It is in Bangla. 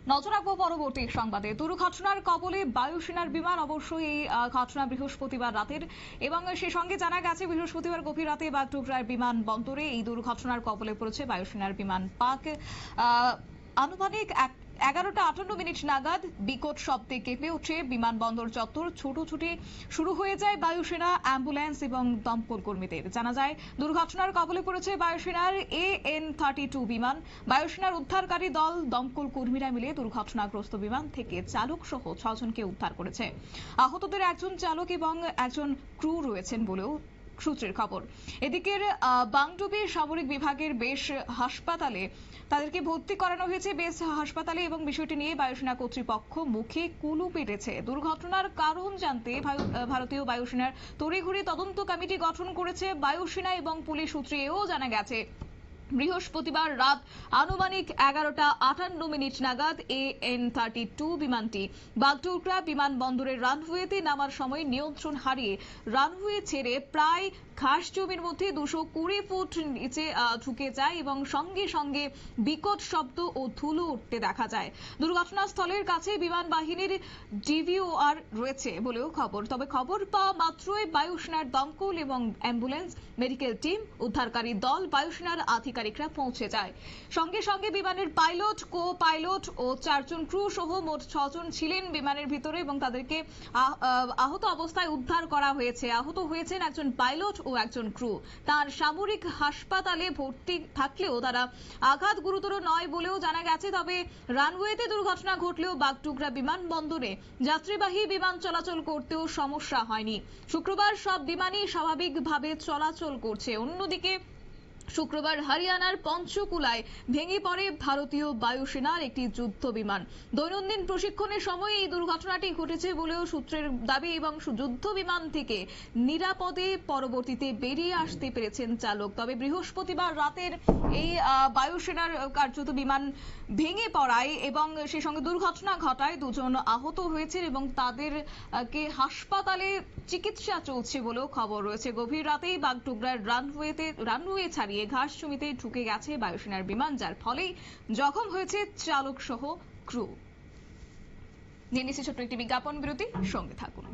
নজর রাখবো পরবর্তী সংবাদে। দুর্ঘটনার কবলে বায়ুসেনার বিমান। অবশ্যই এই ঘটনা বৃহস্পতিবার রাতের, এবং সে সঙ্গে জানা গেছে বৃহস্পতিবার গভীর রাতে বাগডোগরার বিমান বন্দরে এই দুর্ঘটনার কবলে পড়েছে বায়ুসেনার বিমান। আনুমানিক 11:58 নাগাদ বিকট শব্দে কেঁপে ওঠে বিমানবন্দর চত্বর। ছুটোছুটি শুরু হয়ে যায় বায়ুসেনা, অ্যাম্বুলেন্স এবং দমকল কর্মীদের। জানা যায় দুর্ঘটনার কবলে পড়েছে বায়ুসেনার AN-32 বিমান। বায়ুসেনার উদ্ধারকারী দল, দমকল কর্মীরা মিলে দুর্ঘটনাগ্রস্ত বিমান থেকে চালক সহ 6 জনকে উদ্ধার করেছে। আহতদের একজন চালক এবং একজন ক্রু রয়েছেন বলেও সূত্রের খবর। এদিকের বাংডুবি সামরিক বিভাগের বেশ হাসপাতালে তাদেরকে ভর্তি করানো হয়েছে বেস হাসপাতালে, এবং বিষয়টি নিয়ে বায়ুসেনা কর্তৃপক্ষ মুখে কুলু পেটেছে। দুর্ঘটনার কারণ জানতে ভারতীয় বায়ুসেনার তড়িঘড়ি তদন্ত কমিটি গঠন করেছে বায়ুসেনা, এবং পুলিশ সূত্রে এও জানা গেছে বৃহস্পতিবার রাত আনুমানিক 11:58 নাগাদ AN-32 বিমানটি বাগডোগরা বিমানবন্দরের রানওয়েতে নামার সময় নিয়ন্ত্রণ হারিয়ে রানওয়ে ছেড়ে প্রায় ঘাস জমির মধ্যে 220 ফুট নিচে ঢুকে যায়, এবং সঙ্গে সঙ্গে বিকট শব্দ ও ধুলো উঠতে দেখা যায়। দুর্ঘটনাস্থলের কাছে বিমান বাহিনীর DVOR রয়েছে বলেও খবর। তবে খবর পাওয়া মাত্রই বায়ুসেনার দমকল এবং অ্যাম্বুলেন্স, মেডিকেল টিম, উদ্ধারকারী দল, বায়ুসেনার আধিকারিকরা পৌঁছে যায়। সঙ্গে সঙ্গে বিমানের পাইলট, কো পাইলট ও 4 জন ক্রু সহ মোট 6 জন ছিলেন বিমানের ভিতরে, এবং তাদেরকে আহত অবস্থায় উদ্ধার করা হয়েছে। আহত হয়েছেন একজন পাইলট ও একজন ক্রু। তার সামরিক হাসপাতালে ভর্তি থাকলেও তারা আঘাত গুরুতর নয় বলেও জানা গেছে। তবে রানওয়েতে দুর্ঘটনা ঘটলেও বাগডোগরা বিমানবন্দরে যাত্রীবাহী বিমান চলাচল করতেও সমস্যা হয়নি। শুক্রবার সব বিমানই স্বাভাবিকভাবে চলাচল করছে। অন্যদিকে শুক্রবার হরিয়ানার পঞ্চকুলায় ভেঙে পড়ে ভারতীয় বায়ুসেনার একটি যুদ্ধ বিমান। দৈনন্দিন প্রশিক্ষণের সময় এই দুর্ঘটনাটি ঘটেছে বলেও সূত্রের দাবি, এবং যুদ্ধ বিমান থেকে নিরাপদে পরবর্তীতে বেরিয়ে আসতে পেরেছেন চালক। তবে বৃহস্পতিবার রাতের এই বায়ুসেনার কার্যত বিমান ভেঙে পড়ায় এবং সে সঙ্গে দুর্ঘটনা ঘটায় 2 জন আহত হয়েছেন, এবং তাদেরকে হাসপাতালে চিকিৎসা চলছে বলেও খবর রয়েছে। গভীর রাতেই বাগডোগরার রানওয়ে ছাড়িয়ে ঘাস জমিতে ঢুকে গেছে বায়ুসেনার বিমান, যার ফলেই জখম হয়েছে চালক সহ ক্রু। নিয়ে নিচ্ছি ছোট্ট একটি বিজ্ঞাপন বিরতি, সঙ্গে থাকুন।